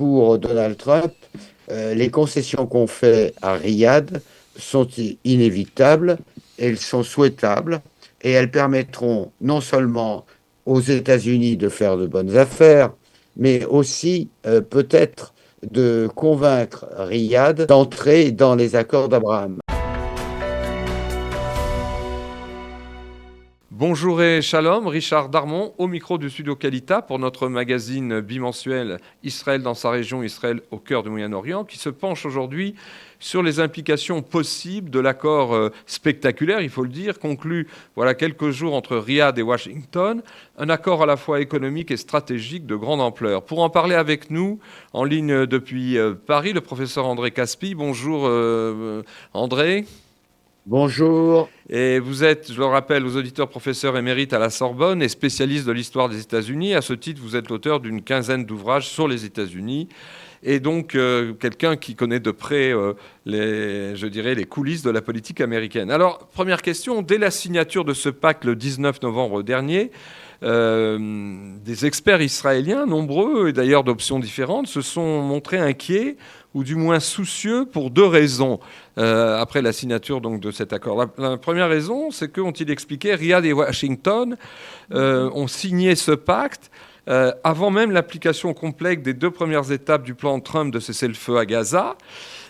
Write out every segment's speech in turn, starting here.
pour Donald Trump, les concessions qu'on fait à Riyad sont inévitables, elles sont souhaitables et elles permettront non seulement aux États-Unis de faire de bonnes affaires, mais aussi peut-être de convaincre Riyad d'entrer dans les accords d'Abraham. Bonjour et shalom, Richard Darmon au micro du Studio Kalita pour notre magazine bimensuel Israël dans sa région, Israël au cœur du Moyen-Orient, qui se penche aujourd'hui sur les implications possibles de l'accord spectaculaire, il faut le dire, conclu voilà quelques jours entre Riyad et Washington, un accord à la fois économique et stratégique de grande ampleur. Pour en parler avec nous, en ligne depuis Paris, le professeur André Caspi. Bonjour André. Bonjour. Et vous êtes, je le rappelle aux auditeurs, professeur émérite à la Sorbonne et spécialiste de l'histoire des États-Unis. À ce titre, vous êtes l'auteur d'une quinzaine d'ouvrages sur les États-Unis. Et donc, quelqu'un qui connaît de près, je dirais, les coulisses de la politique américaine. Alors, première question, dès la signature de ce pacte le 19 novembre dernier, des experts israéliens, nombreux et d'ailleurs d'options différentes, se sont montrés inquiets ou du moins soucieux pour deux raisons après la signature donc, de cet accord. La première raison, c'est que, ont-ils expliqué, Riyad et Washington ont signé ce pacte avant même l'application complète des deux premières étapes du plan Trump de cessez-le-feu à Gaza.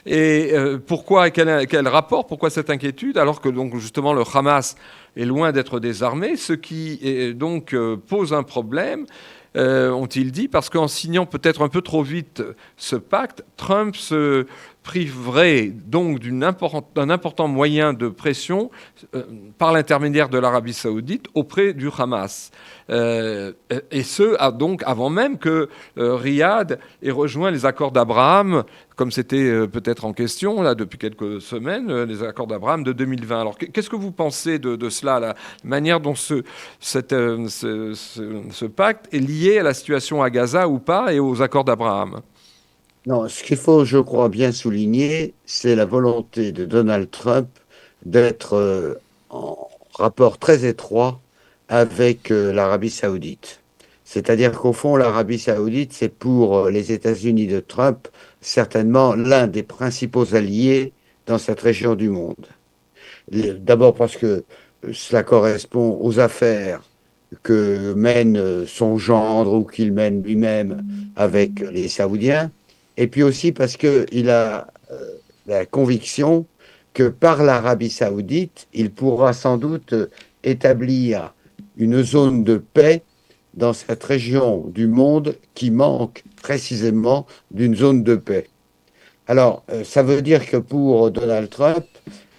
Et pourquoi, quel rapport, pourquoi cette inquiétude, alors que donc justement le Hamas est loin d'être désarmé, ce qui donc pose un problème, ont-ils dit, parce qu'en signant peut-être un peu trop vite ce pacte, Trump se priverait donc d'un important moyen de pression par l'intermédiaire de l'Arabie saoudite auprès du Hamas. Et ce, donc avant même que Riyad ait rejoint les accords d'Abraham, comme c'était peut-être en question là, depuis quelques semaines, les accords d'Abraham de 2020. Alors qu'est-ce que vous pensez de cela, la manière dont ce pacte est lié à la situation à Gaza ou pas et aux accords d'Abraham? Non, ce qu'il faut, je crois, bien souligner, c'est la volonté de Donald Trump d'être en rapport très étroit avec l'Arabie saoudite. C'est-à-dire qu'au fond, l'Arabie saoudite, c'est pour les États-Unis de Trump certainement l'un des principaux alliés dans cette région du monde. D'abord parce que cela correspond aux affaires que mène son gendre ou qu'il mène lui-même avec les Saoudiens, et puis aussi parce qu'il a la conviction que par l'Arabie saoudite, il pourra sans doute établir une zone de paix dans cette région du monde qui manque précisément d'une zone de paix. Alors, ça veut dire que pour Donald Trump,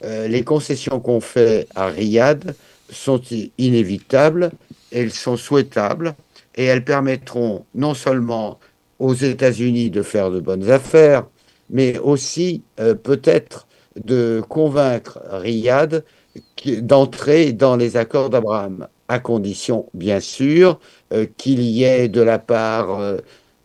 les concessions qu'on fait à Riyad sont inévitables, elles sont souhaitables et elles permettront non seulement aux États-Unis de faire de bonnes affaires, mais aussi peut-être de convaincre Riyad d'entrer dans les accords d'Abraham, à condition, bien sûr, qu'il y ait de la part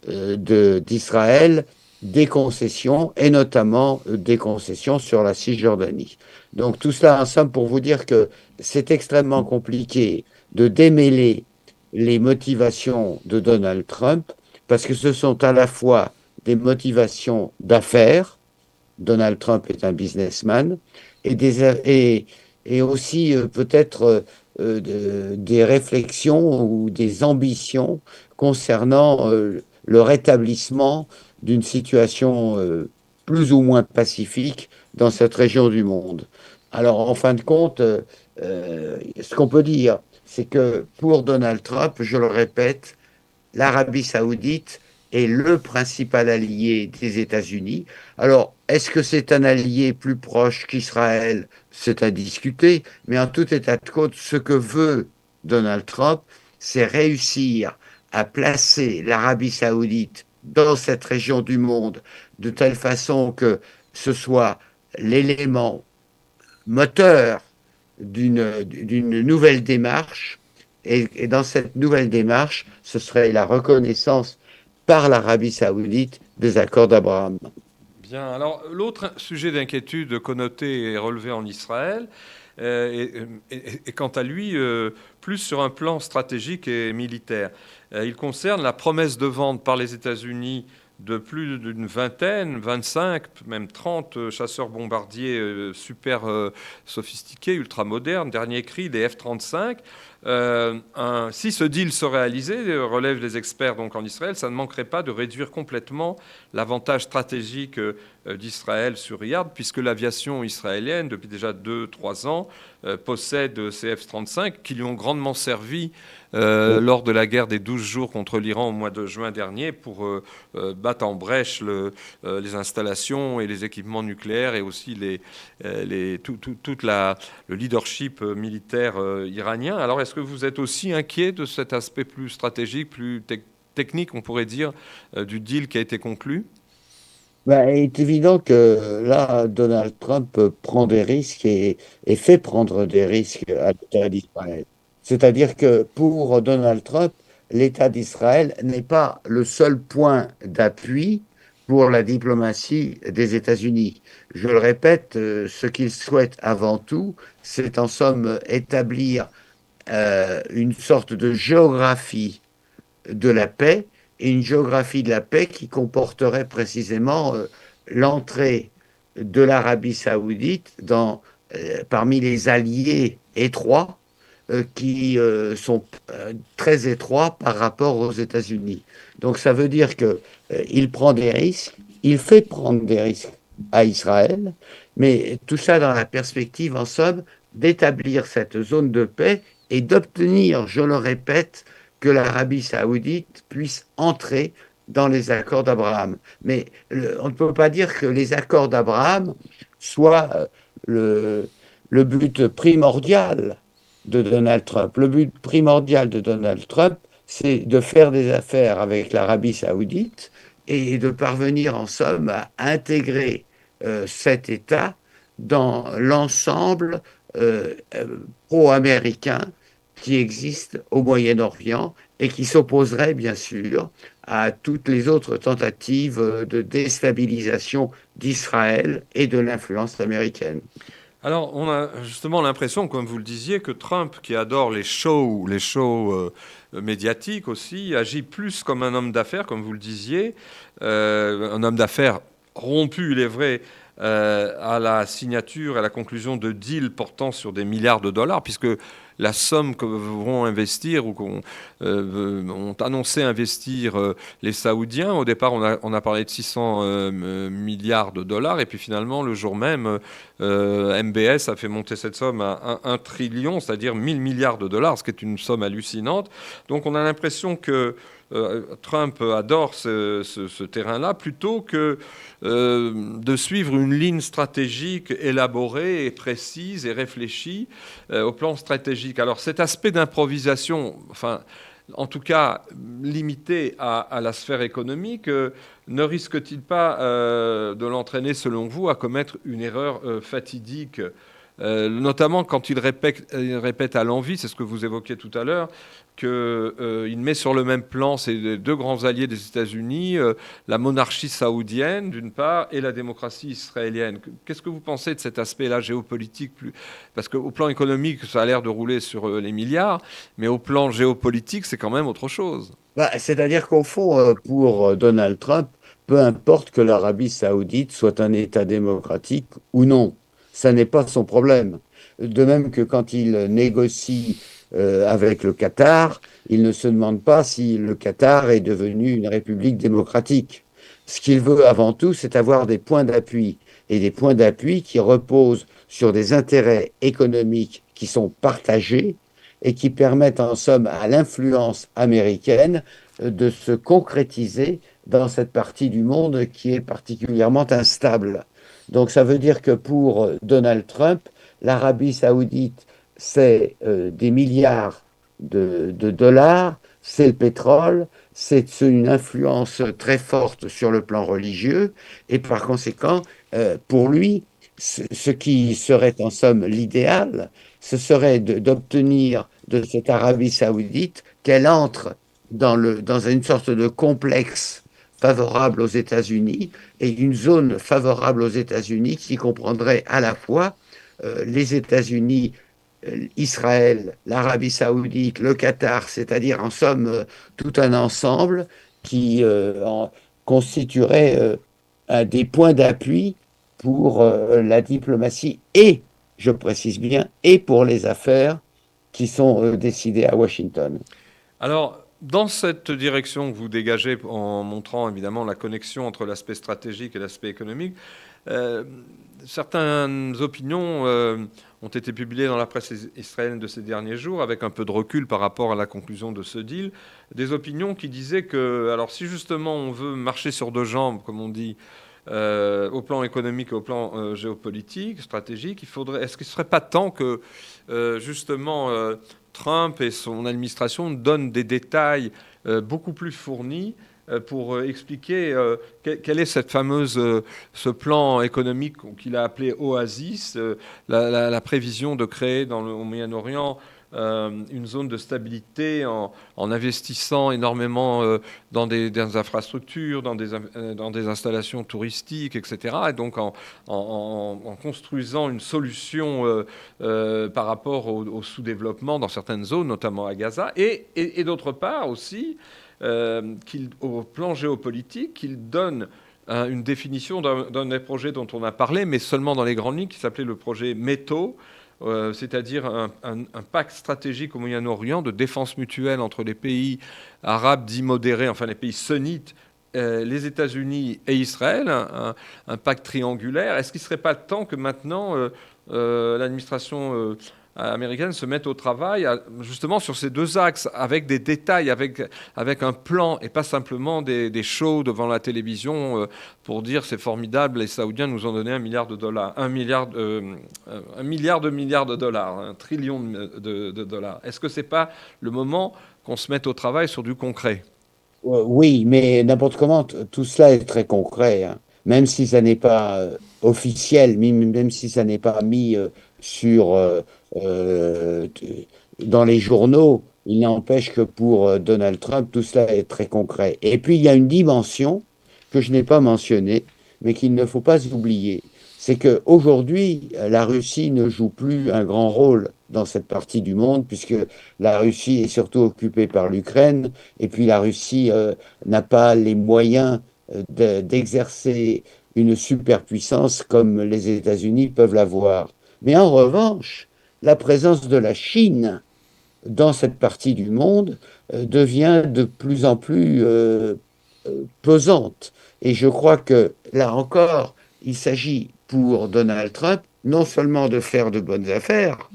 d'Israël des concessions, et notamment des concessions sur la Cisjordanie. Donc tout cela en somme pour vous dire que c'est extrêmement compliqué de démêler les motivations de Donald Trump, parce que ce sont à la fois des motivations d'affaires, Donald Trump est un businessman, et aussi peut-être des réflexions ou des ambitions concernant le rétablissement d'une situation plus ou moins pacifique dans cette région du monde. Alors, en fin de compte, ce qu'on peut dire, c'est que pour Donald Trump, je le répète, l'Arabie saoudite est le principal allié des États-Unis. Alors, est-ce que c'est un allié plus proche qu'Israël? C'est à discuter, mais en tout état de cause, ce que veut Donald Trump, c'est réussir à placer l'Arabie saoudite dans cette région du monde de telle façon que ce soit l'élément moteur d'une nouvelle démarche. Et dans cette nouvelle démarche, ce serait la reconnaissance par l'Arabie saoudite des accords d'Abraham. Bien, alors l'autre sujet d'inquiétude connoté et relevé en Israël est quant à lui plus sur un plan stratégique et militaire. Il concerne la promesse de vente par les États-Unis de plus d'une vingtaine, 25, même 30 chasseurs-bombardiers super sophistiqués, ultra modernes. Dernier cri, des F-35. Si ce deal se réalisait, relèvent les experts donc en Israël, ça ne manquerait pas de réduire complètement l'avantage stratégique d'Israël sur Riyad, puisque l'aviation israélienne, depuis déjà 2-3 ans, possède ces F-35 qui lui ont grandement servi lors de la guerre des 12 jours contre l'Iran au mois de juin dernier pour battre en brèche les installations et les équipements nucléaires et aussi tout le leadership militaire iranien. Alors est-ce que vous êtes aussi inquiet de cet aspect plus stratégique, plus technique, on pourrait dire, du deal qui a été conclu? Ben, il est évident que là, Donald Trump prend des risques et fait prendre des risques à l'État d'Israël. C'est-à-dire que pour Donald Trump, l'État d'Israël n'est pas le seul point d'appui pour la diplomatie des États-Unis. Je le répète, ce qu'il souhaite avant tout, c'est en somme établir une sorte de géographie de la paix et une géographie de la paix qui comporterait précisément l'entrée de l'Arabie saoudite parmi les alliés étroits qui sont très étroits par rapport aux États-Unis. Donc ça veut dire qu'il prend des risques, il fait prendre des risques à Israël, mais tout ça dans la perspective, en somme, d'établir cette zone de paix et d'obtenir, je le répète, que l'Arabie saoudite puisse entrer dans les accords d'Abraham. Mais on ne peut pas dire que les accords d'Abraham soient le, le but primordial de Donald Trump. Le but primordial de Donald Trump, c'est de faire des affaires avec l'Arabie saoudite et de parvenir en somme à intégrer cet État dans l'ensemble pro-américain qui existe au Moyen-Orient et qui s'opposerait bien sûr à toutes les autres tentatives de déstabilisation d'Israël et de l'influence américaine. Alors, on a justement l'impression, comme vous le disiez, que Trump, qui adore les shows médiatiques aussi, agit plus comme un homme d'affaires, comme vous le disiez, un homme d'affaires rompu, il est vrai, à la signature, à la conclusion de deals portant sur des milliards de dollars, puisque la somme que vont investir ou ont annoncé investir les Saoudiens, au départ on a parlé de 600 milliards de dollars, et puis finalement le jour même, MBS a fait monter cette somme à 1 trillion, c'est-à-dire 1000 milliards de dollars, ce qui est une somme hallucinante. Donc on a l'impression que Trump adore ce terrain-là plutôt que de suivre une ligne stratégique élaborée et précise et réfléchie au plan stratégique. Alors cet aspect d'improvisation, enfin, en tout cas limité à la sphère économique, ne risque-t-il pas de l'entraîner, selon vous, à commettre une erreur fatidique, notamment quand il répète à l'envi, c'est ce que vous évoquiez tout à l'heure, qu'il met sur le même plan ces deux grands alliés des États-Unis, la monarchie saoudienne d'une part et la démocratie israélienne. Qu'est-ce que vous pensez de cet aspect-là géopolitique? Parce qu'au plan économique, ça a l'air de rouler sur les milliards, mais au plan géopolitique, c'est quand même autre chose. Bah, c'est-à-dire qu'au fond, pour Donald Trump, peu importe que l'Arabie saoudite soit un État démocratique ou non, ça n'est pas son problème. De même que quand il négocie avec le Qatar, il ne se demande pas si le Qatar est devenu une république démocratique. Ce qu'il veut avant tout, c'est avoir des points d'appui, et des points d'appui qui reposent sur des intérêts économiques qui sont partagés et qui permettent en somme à l'influence américaine de se concrétiser dans cette partie du monde qui est particulièrement instable. Donc ça veut dire que pour Donald Trump, l'Arabie saoudite, c'est des milliards de dollars, c'est le pétrole, c'est une influence très forte sur le plan religieux, et par conséquent, pour lui, ce qui serait en somme l'idéal, ce serait d'obtenir de cette Arabie saoudite qu'elle entre dans une sorte de complexe favorable aux États-Unis et une zone favorable aux États-Unis qui comprendrait à la fois les États-Unis, Israël, l'Arabie saoudite, le Qatar, c'est-à-dire en somme tout un ensemble qui constituerait un des points d'appui pour la diplomatie et, je précise bien, et pour les affaires qui sont décidées à Washington. Alors, dans cette direction que vous dégagez en montrant évidemment la connexion entre l'aspect stratégique et l'aspect économique, euh, certaines opinions ont été publiées dans la presse israélienne de ces derniers jours, avec un peu de recul par rapport à la conclusion de ce deal, des opinions qui disaient que, alors si justement on veut marcher sur deux jambes, comme on dit, au plan économique et au plan géopolitique, stratégique, est-ce qu'il ne serait pas temps que justement Trump et son administration donnent des détails beaucoup plus fournis pour expliquer quel est ce plan économique qu'il a appelé Oasis, la prévision de créer au Moyen-Orient une zone de stabilité en investissant énormément dans des infrastructures, dans des installations touristiques, etc. Et donc en construisant une solution par rapport au sous-développement dans certaines zones, notamment à Gaza, et d'autre part aussi, au plan géopolitique, qu'il donne une définition d'un des projets dont on a parlé, mais seulement dans les grandes lignes, qui s'appelait le projet METO, c'est-à-dire un pacte stratégique au Moyen-Orient de défense mutuelle entre les pays arabes dits modérés, enfin les pays sunnites, les États-Unis et Israël, un pacte triangulaire. Est-ce qu'il ne serait pas temps que maintenant l'administration américaine se mette au travail justement sur ces deux axes, avec des détails, avec un plan, et pas simplement des shows devant la télévision pour dire c'est formidable, les Saoudiens nous ont donné 1 milliard de dollars, milliards de dollars, 1 trillion de dollars. Est-ce que c'est pas le moment qu'on se mette au travail sur du concret? Oui, mais n'importe comment, tout cela est très concret, hein. Même si ça n'est pas officiel, même si ça n'est pas mis sur, dans les journaux, il n'empêche que pour Donald Trump, tout cela est très concret. Et puis, il y a une dimension que je n'ai pas mentionnée, mais qu'il ne faut pas oublier. C'est qu'aujourd'hui, la Russie ne joue plus un grand rôle dans cette partie du monde, puisque la Russie est surtout occupée par l'Ukraine, et puis la Russie n'a pas les moyens d'exercer une superpuissance comme les États-Unis peuvent l'avoir. Mais en revanche, la présence de la Chine dans cette partie du monde devient de plus en plus pesante. Et je crois que là encore, il s'agit pour Donald Trump non seulement de faire de bonnes affaires,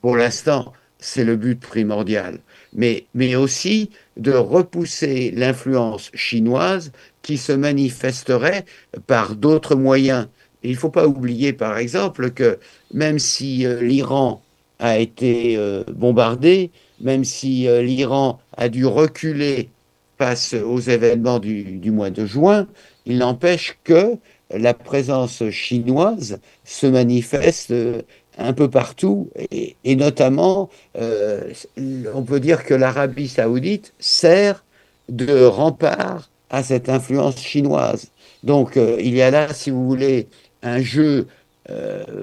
pour l'instant, c'est le but primordial, mais aussi de repousser l'influence chinoise qui se manifesterait par d'autres moyens. Et il ne faut pas oublier, par exemple, que même si l'Iran a été bombardé, même si l'Iran a dû reculer face aux événements du mois de juin, il n'empêche que la présence chinoise se manifeste un peu partout, et notamment, on peut dire que l'Arabie saoudite sert de rempart à cette influence chinoise. Donc, il y a là, si vous voulez, un jeu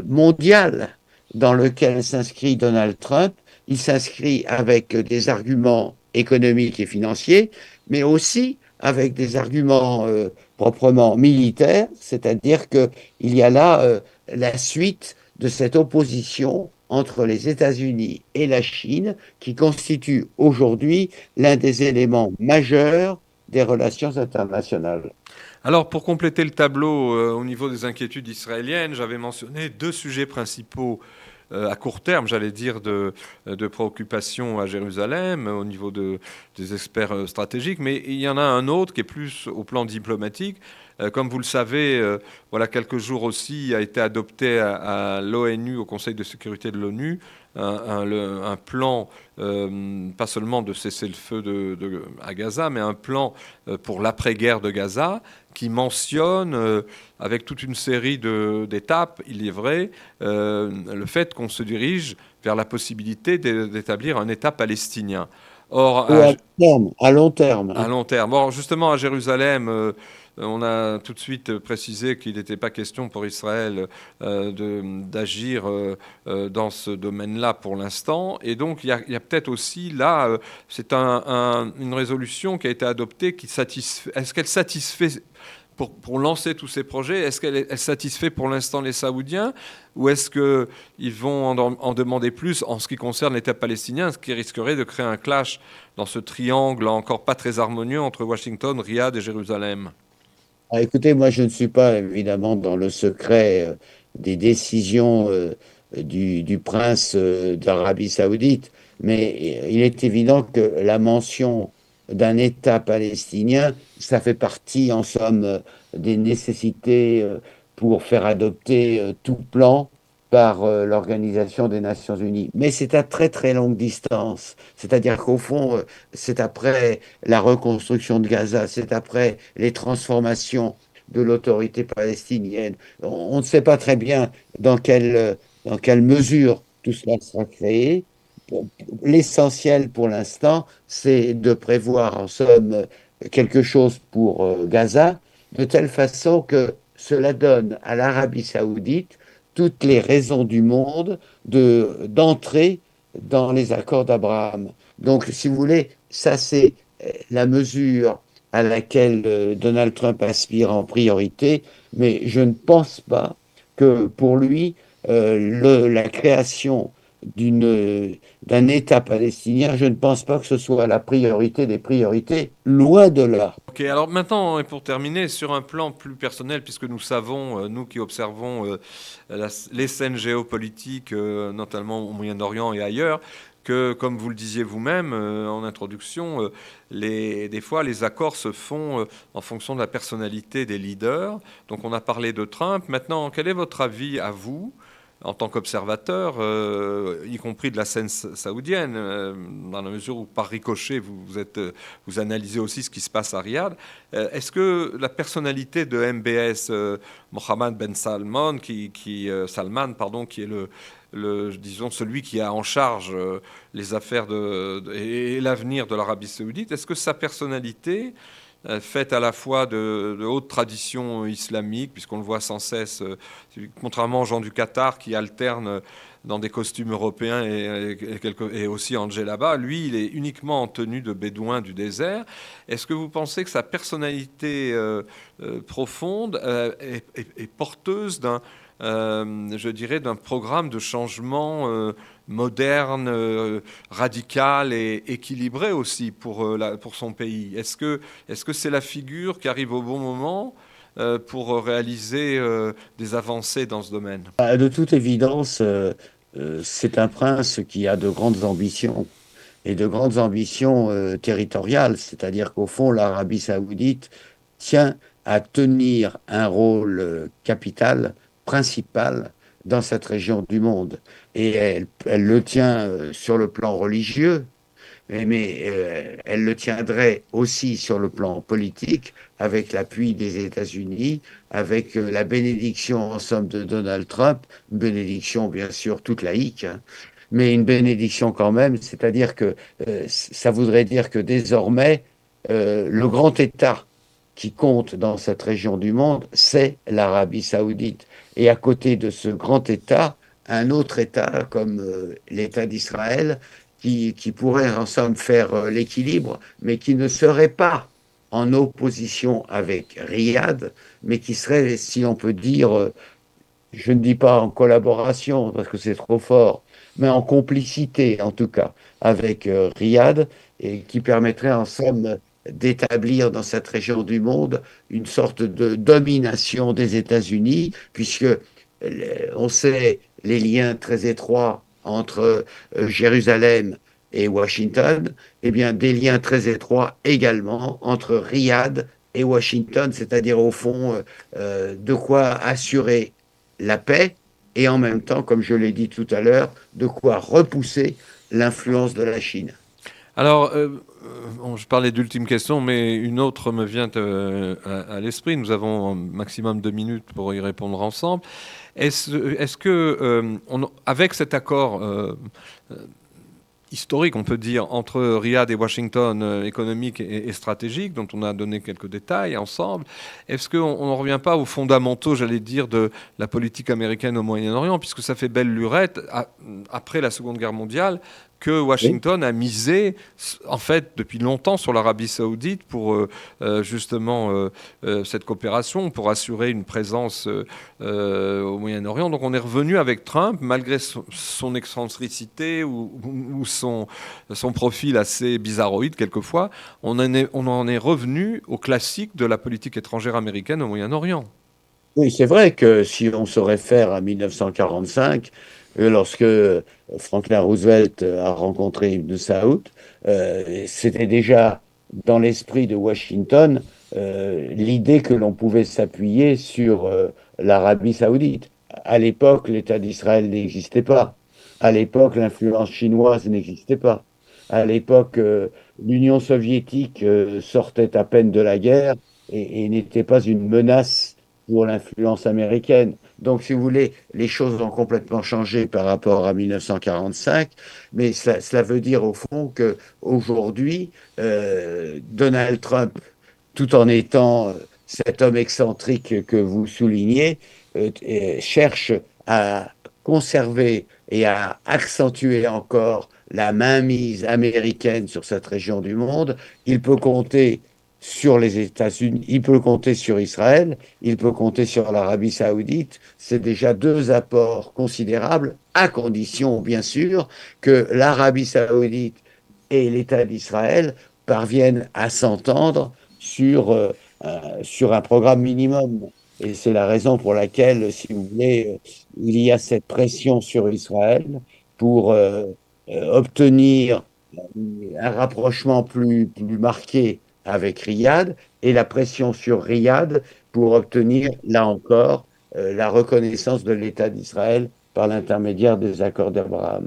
mondial dans lequel s'inscrit Donald Trump. Il s'inscrit avec des arguments économiques et financiers, mais aussi avec des arguments proprement militaires, c'est-à-dire qu'il y a là la suite de cette opposition entre les États-Unis et la Chine qui constitue aujourd'hui l'un des éléments majeurs des relations internationales. Alors, pour compléter le tableau au niveau des inquiétudes israéliennes, j'avais mentionné deux sujets principaux à court terme, j'allais dire, de préoccupation à Jérusalem au niveau des experts stratégiques, mais il y en a un autre qui est plus au plan diplomatique. Comme vous le savez, voilà quelques jours aussi a été adopté à l'ONU, au Conseil de sécurité de l'ONU, un plan, pas seulement de cesser le feu à Gaza, mais un plan pour l'après-guerre de Gaza, qui mentionne, avec toute une série d'étapes, il est vrai, le fait qu'on se dirige vers la possibilité d'établir un État palestinien. Or, Ou à long terme, à hein. long terme. Or, justement, à Jérusalem, On a tout de suite précisé qu'il n'était pas question pour Israël d'agir dans ce domaine-là pour l'instant. Et donc, il y a peut-être aussi là, c'est une résolution qui a été adoptée qui satisfait. Est-ce qu'elle satisfait pour lancer tous ces projets? Est-ce qu'elle satisfait pour l'instant les Saoudiens, ou est-ce qu'ils vont en demander plus en ce qui concerne l'État palestinien, ce qui risquerait de créer un clash dans ce triangle encore pas très harmonieux entre Washington, Riyad et Jérusalem? Ah, écoutez, moi, je ne suis pas évidemment dans le secret des décisions du prince d'Arabie Saoudite, mais il est évident que la mention d'un État palestinien, ça fait partie, en somme, des nécessités pour faire adopter tout plan par l'Organisation des Nations Unies. Mais c'est à très très longue distance. C'est-à-dire qu'au fond, c'est après la reconstruction de Gaza, c'est après les transformations de l'autorité palestinienne. On ne sait pas très bien dans quelle mesure tout cela sera créé. L'essentiel pour l'instant, c'est de prévoir en somme quelque chose pour Gaza, de telle façon que cela donne à l'Arabie saoudite toutes les raisons du monde d'entrer dans les accords d'Abraham. Donc, si vous voulez, ça c'est la mesure à laquelle Donald Trump aspire en priorité, mais je ne pense pas que pour lui, la création d'un État palestinien, je ne pense pas que ce soit la priorité des priorités, loin de là. Ok, alors maintenant, et pour terminer, sur un plan plus personnel, puisque nous savons, nous qui observons les scènes géopolitiques, notamment au Moyen-Orient et ailleurs, que, comme vous le disiez vous-même en introduction, des fois les accords se font en fonction de la personnalité des leaders. Donc on a parlé de Trump. Maintenant, quel est votre avis à vous en tant qu'observateur, y compris de la scène saoudienne, dans la mesure où par ricochet vous analysez aussi ce qui se passe à Riyad. Est-ce que la personnalité de MBS, Mohammed Ben Salman, Salman, pardon, qui est disons celui qui a en charge les affaires et l'avenir de l'Arabie Saoudite, est-ce que sa personnalité faite à la fois de haute tradition islamique, puisqu'on le voit sans cesse, contrairement aux gens du Qatar qui alternent dans des costumes européens et aussi en djellaba, lui, il est uniquement en tenue de bédouin du désert. Est-ce que vous pensez que sa personnalité profonde est porteuse je dirais, d'un programme de changement moderne, radical et équilibré aussi pour son pays? Est-ce que c'est la figure qui arrive au bon moment pour réaliser des avancées dans ce domaine? De toute évidence, c'est un prince qui a de grandes ambitions et de grandes ambitions territoriales, c'est-à-dire qu'au fond, l'Arabie saoudite tient à tenir un rôle capital, principal dans cette région du monde. Et elle le tient sur le plan religieux, mais elle le tiendrait aussi sur le plan politique, avec l'appui des États-Unis, avec la bénédiction en somme de Donald Trump, une bénédiction bien sûr toute laïque, hein, mais une bénédiction quand même, c'est-à-dire que ça voudrait dire que désormais, le grand État qui compte dans cette région du monde, c'est l'Arabie saoudite. Et à côté de ce grand État, un autre État comme l'État d'Israël, qui pourrait en somme faire l'équilibre, mais qui ne serait pas en opposition avec Riyad, mais qui serait, si on peut dire, je ne dis pas en collaboration parce que c'est trop fort, mais en complicité en tout cas avec Riyad, et qui permettrait en somme d'établir dans cette région du monde une sorte de domination des États-Unis, puisque on sait les liens très étroits entre Jérusalem et Washington, et bien des liens très étroits également entre Riyad et Washington, c'est-à-dire au fond de quoi assurer la paix et en même temps, comme je l'ai dit tout à l'heure, de quoi repousser l'influence de la Chine. Alors, je parlais d'ultime question, mais une autre me vient à l'esprit. Nous avons un maximum de minutes pour y répondre ensemble. Est-ce que, avec cet accord historique, on peut dire, entre Riyad et Washington, économique et stratégique, dont on a donné quelques détails ensemble. Est-ce qu'on ne revient pas aux fondamentaux, j'allais dire, de la politique américaine au Moyen-Orient, puisque ça fait belle lurette, après la Seconde Guerre mondiale, que Oui. Washington a misé, en fait, depuis longtemps sur l'Arabie saoudite pour justement cette coopération, pour assurer une présence au Moyen-Orient. Donc on est revenu avec Trump, malgré son excentricité ou son profil assez bizarroïde quelquefois, on en est revenu au classique de la politique étrangère américaine au Moyen-Orient. Oui, c'est vrai que si on se réfère à 1945, lorsque Franklin Roosevelt a rencontré Ibn Saoud, c'était déjà dans l'esprit de Washington l'idée que l'on pouvait s'appuyer sur l'Arabie saoudite. À l'époque, l'État d'Israël n'existait pas. À l'époque, l'influence chinoise n'existait pas. À l'époque, l'Union soviétique sortait à peine de la guerre et n'était pas une menace pour l'influence américaine. Donc, si vous voulez, les choses ont complètement changé par rapport à 1945, mais cela veut dire au fond que aujourd'hui, Donald Trump, tout en étant cet homme excentrique que vous soulignez, cherche à conserver et à accentuer encore la mainmise américaine sur cette région du monde. Il peut compter sur les États-Unis, il peut compter sur Israël, il peut compter sur l'Arabie saoudite. C'est déjà deux apports considérables, à condition, bien sûr, que l'Arabie saoudite et l'État d'Israël parviennent à s'entendre sur un programme minimum. Et c'est la raison pour laquelle, si vous voulez, il y a cette pression sur Israël pour obtenir un rapprochement plus marqué avec Riyad et la pression sur Riyad pour obtenir, là encore, la reconnaissance de l'État d'Israël par l'intermédiaire des accords d'Abraham.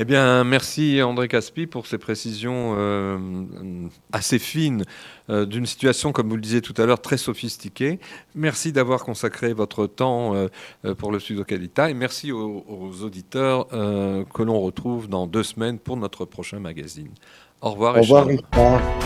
Eh bien, merci André Caspi pour ces précisions assez fines d'une situation, comme vous le disiez tout à l'heure, très sophistiquée. Merci d'avoir consacré votre temps pour le Studio Qualita et merci aux auditeurs que l'on retrouve dans 2 semaines pour notre prochain magazine. Au revoir Au et revoir, shalom. Richard.